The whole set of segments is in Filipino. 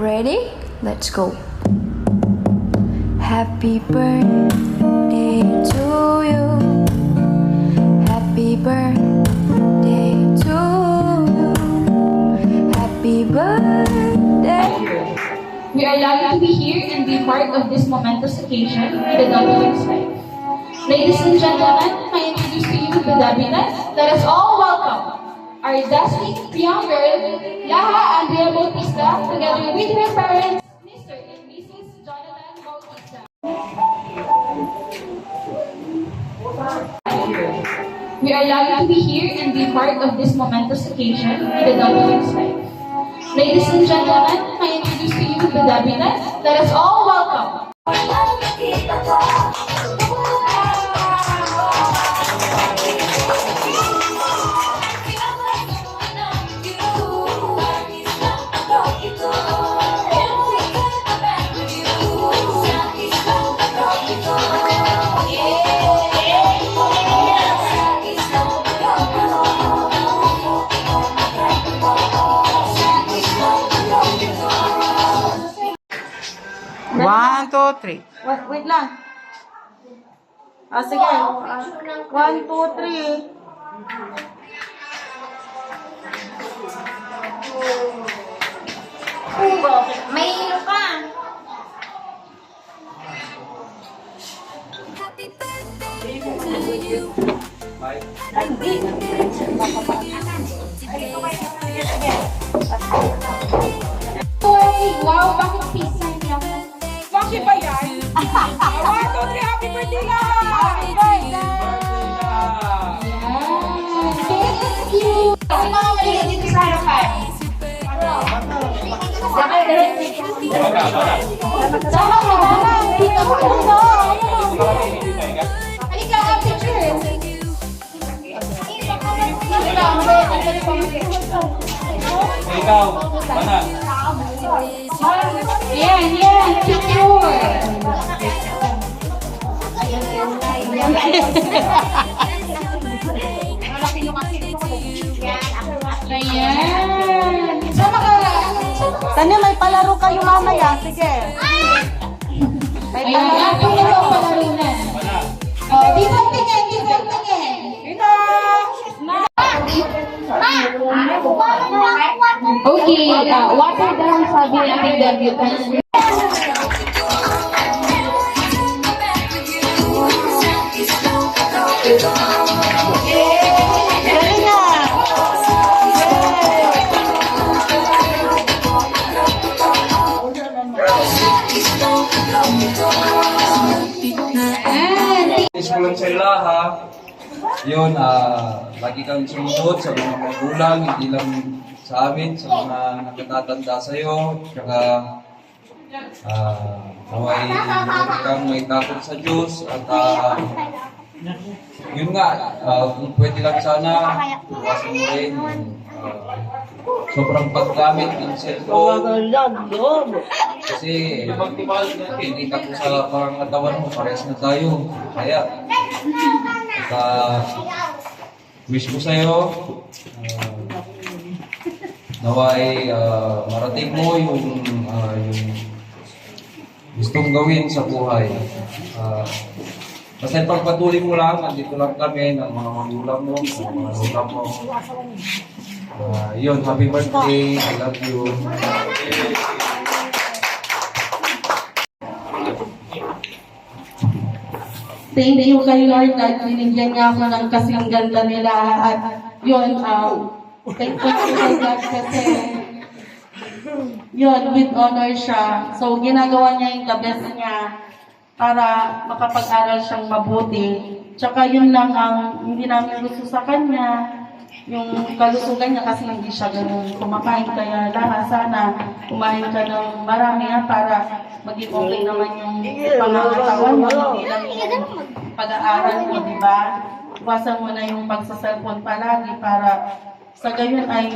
Ready? Let's go. Happy birthday to you. Happy birthday to you. Happy birthday. We are lucky to be here and be part of this momentous occasion in the W's life. Ladies and gentlemen, I introduce to you the Davinas. Let us all welcome our dusty young girl, Laha Andrea Bautista, together with her parents, Mr. and Mrs. Jonathan Bautista. We are lucky to be here and be part of this momentous occasion in the W's life. Ladies and gentlemen, I introduce to you the Davinas. Let us all welcome One, two, three. Wait lang. Sige. 1, 2, 3. May ilo ka. wow, bakit pizza lang? Bakit ba yan? 1, 2, 3. Happy birthday lang! Happy Thank you! Kasi mga maliit dito sa harapan. Sama ka ba? Dito ko ito! Halika, picture! Ikaw, mana? Yan, picture! Ayan! Sama ka! Tanya, may palaro kayo mamaya. Sige. May Ayan, palaro kayo. palaro na. Oh, dito tingin, dito tingin. Okay, water daw sabi natin debutant. Galing nga. Is ko lang sa ilaha. Yun, lagi kang sumunod sa mga magulang, hindi lang sa amin, sa mga nakatatanda sa'yo. Tsaka, naway meron kang may takot sa Diyos. At, yun nga, kung pwede lang sana, iwasan mo rin yung sobrang paggamit ng cellphone. Kasi, kita ko sa pangatawan mo, parehas na tayo. Kaya, wish ko sa'yo, naway marating mo yung gustong gawin sa buhay. Basta pagpatuloy mo lang, nandito lang kami ng mga magulang mo, ng mga lulang mo. Yun, happy birthday, I love you. Thank you kay Lord at binigyan niya ako ng kasing ganda nila at yun, thankful ko kay God kasi yun, with honor siya. So, ginagawa niya yung the best niya para makapag-aral siyang mabuti. Tsaka yun lang ang hindi namin gusto sa kanya, yung kalusugan niya kasi hindi siya ganun kumakain. Kaya lahat sana kumain ka ng marami para maging okay naman yung pangangatawan mo, hindi lang yung pag-aaral mo, di ba? Iwasan mo na yung pagsaselfon palagi para sa gayon ay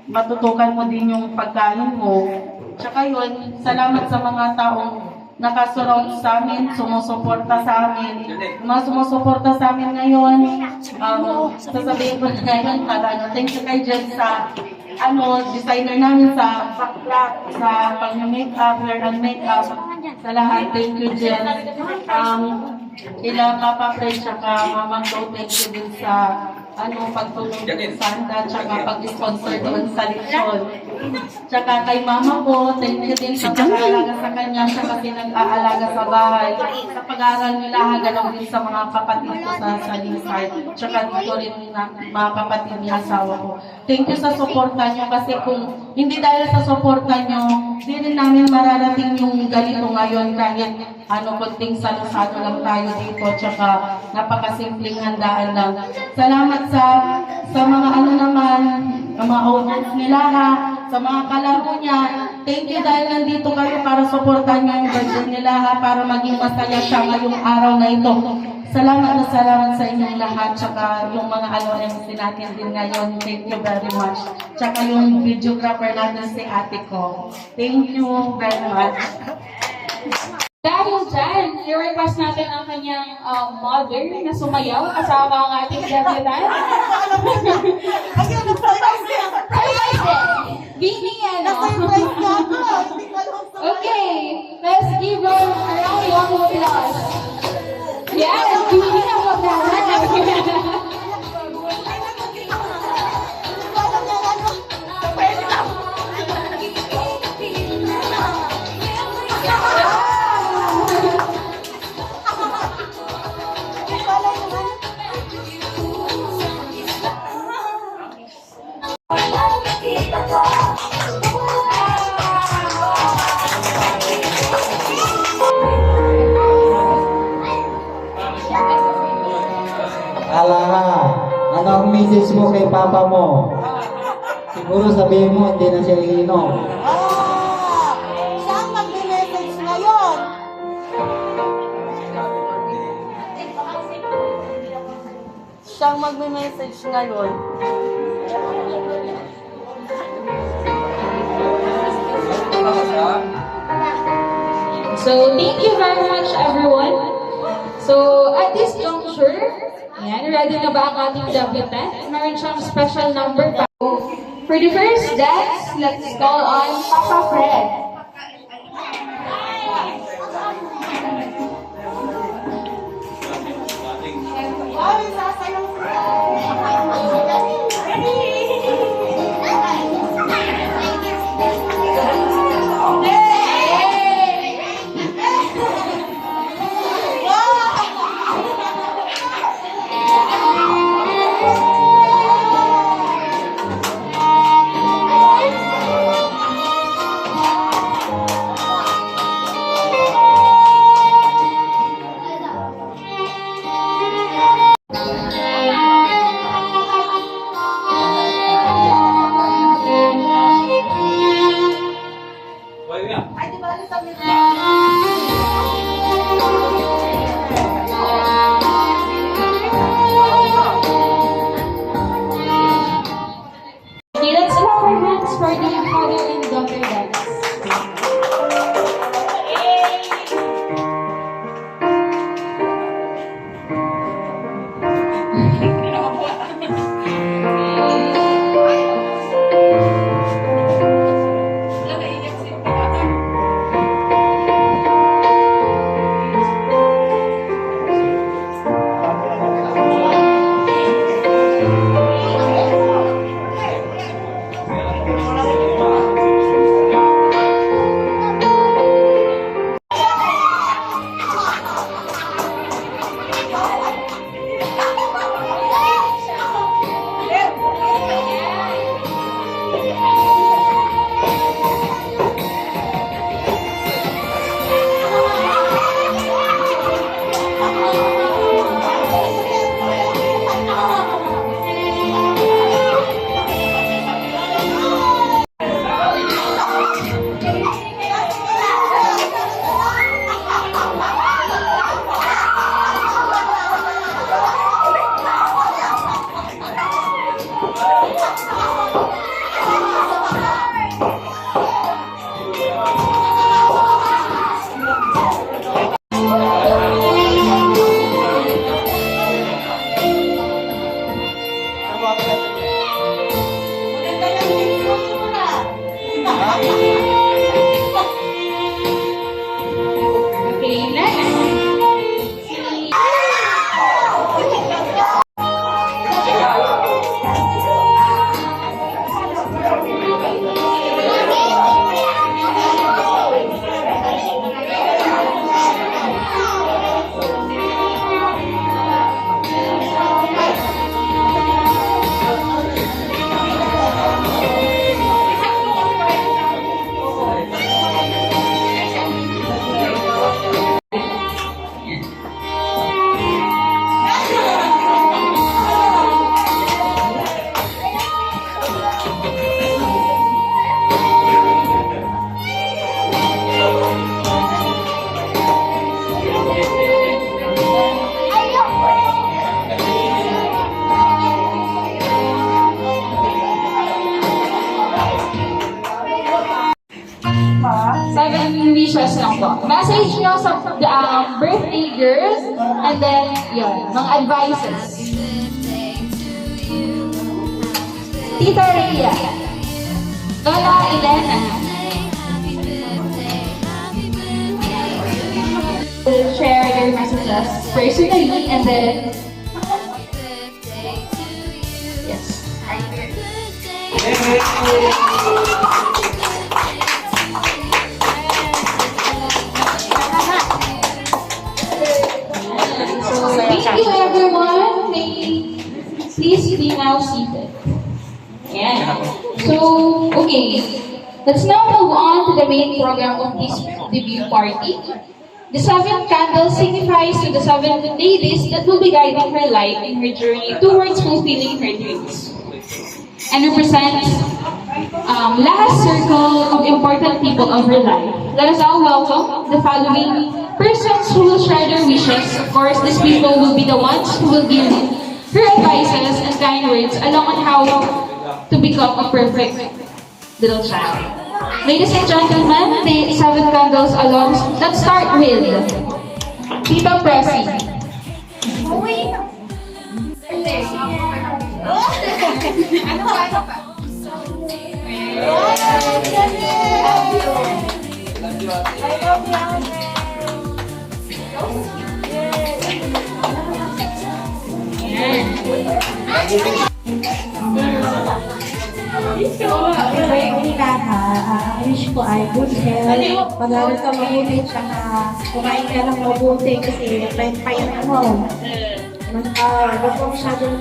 matutukan mo din yung pagkain mo. Tsaka yun, salamat sa mga taong nakasurround sa amin, sumusuporta sa amin. Yung mga sumusuporta sa amin ngayon, sasabihin ko na ngayon, talaga, thank you kay Jen sa designer namin sa baklat, sa pag-makeup, hair and makeup, sa lahat. Thank you, Jen. Kila Papa Fred, tsaka Mama Flo, thank you din sa pagtulong sa handa, tsaka pag-sponsor doon sa lechon. Tsaka kay Mama ko, thank you din sa pag-aalaga sa kanya, siya kasi nag-aalaga sa bahay. Sa pag-aaral nila, ganoon din sa mga kapatid ko sa Salisay. Tsaka dito rin na mga kapatid ni asawa ko. Thank you sa suporta nyo kasi kung hindi dahil sa suporta nyo, hindi rin namin mararating yung ganito ngayon kahit konting salo-salo lang tayo dito, tsaka napakasimpleng handaan lang. Salamat sa mga mga audience nila ha, sa mga kalaro niya. Thank you dahil nandito kayo para suportahan niyo yung birthday nila ha, para maging masaya siya ngayong araw na ito. Salamat na salamat sa inyong lahat, tsaka yung mga MC natin din ngayon. Thank you very much. Tsaka yung videographer natin si ate ko. Thank you very much. Dahil dyan, i-request natin ang kanyang mother na sumayaw kasama ang ating debutant. Bini yan. Okay, let's give her a round of applause. Yes, Bini ang magdala. Alara, ano ang message mo kay papa mo? Siguro sabihin mo, hindi na siya iinom. Saan mag-message ngayon? Siyang magme-message ngayon. So, thank you very much, everyone. So, at this juncture, ready na ba ang ating debutant? Meron siyang special number pa. For the first dance, let's call on Papa Fred. Let's clap our hands for the father and daughter dance. 7 wishes lang po. Message nyo sa birthday girls, and then, yun, mga advices. Tita Rhea. Lola Elena. Will share your messages personally, and then, yes. So, thank you everyone. Please be now seated. Yeah. So, okay. Let's now move on to the main program of this debut party. The 7 candles signifies to the 7 ladies that will be guiding her life in her journey towards fulfilling her dreams, and represents last circle of important people of her life. Let us all welcome the following persons who will share their wishes. Of course, these people will be the ones who will give her advices and kind words along on how to become a perfect little child. Ladies and gentlemen, the 7 candles along. Let's start with Tita Pressy. Wish ko ay good health, pag-aaral ka mabuti, tsaka kumain ka ng mabuti kasi pain mo. Huwag ko masyadong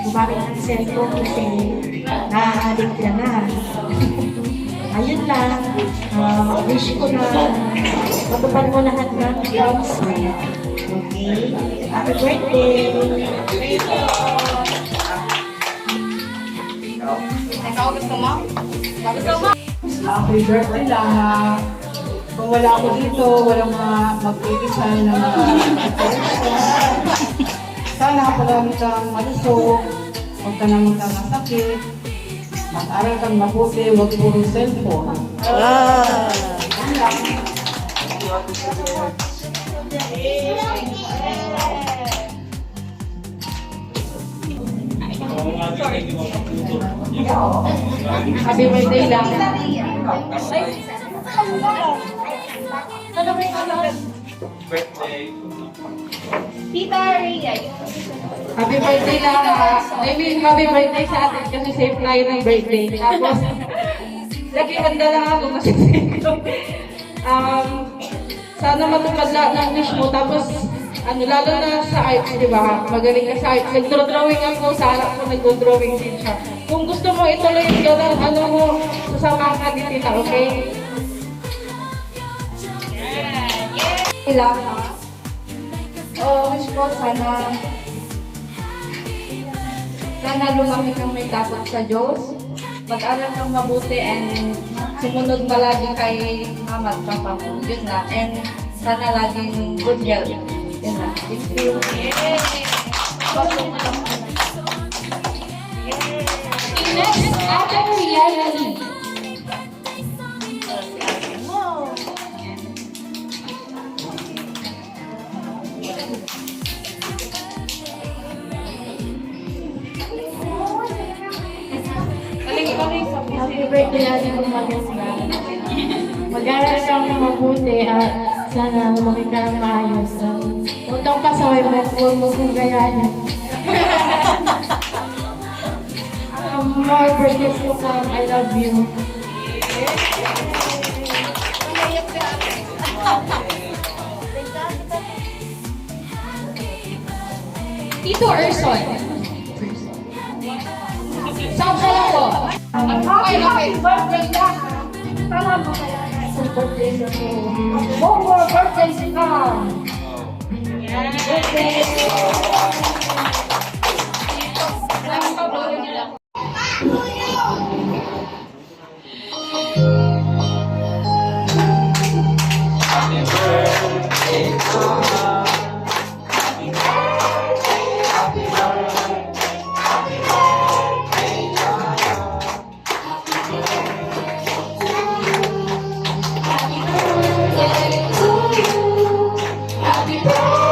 gumamit ng cellphone kasi na-addict ka na. Ayun lang, wish ko na matupad mo lahat ng plans mo. Okay? Happy birthday! Happy birthday lahat. Kung wala ako dito, walang magpipisal na sana palagi kang malusog, huwag ka nang magkakasakit, mag-aral kang mabuti, huwag puro cellphone. Yan lang. Happy birthday lang. Tita Rhea. Happy birthday lahat. I mean, happy birthday sa atin kasi safe tayo ng birthday. Tapos, lagi handa lang ako kasi sana matupad lahat ng wish mo. Tapos, lalo na sa arts, di ba? Magaling ka sa arts. Nag-drawing ako, sa harap ko nag-drawing din siya. Kung gusto mo ituloy yung gano'n, mo, sasama ka din tita, okay? Kailangan. Wish ko sana lumaki kang may takot sa Diyos, mag-aral kang mabuti, and sumunod palagi kay mama at papa mo. Yun na. And sana laging good health. Yun na. Thank you. Next, Ate Reality. Happy birthday natin kung maganda. Mag-aral kang mabuti at sana lumaki ka ng maayos. Huwag kang pasaway, huwag mo kong gayahin. More birthdays to come. I love you. Tito Erson. Sound ka lang po. Happy birthday lang! Tama mo kaya sa birthday na po. More birthdays to come! Happy birthday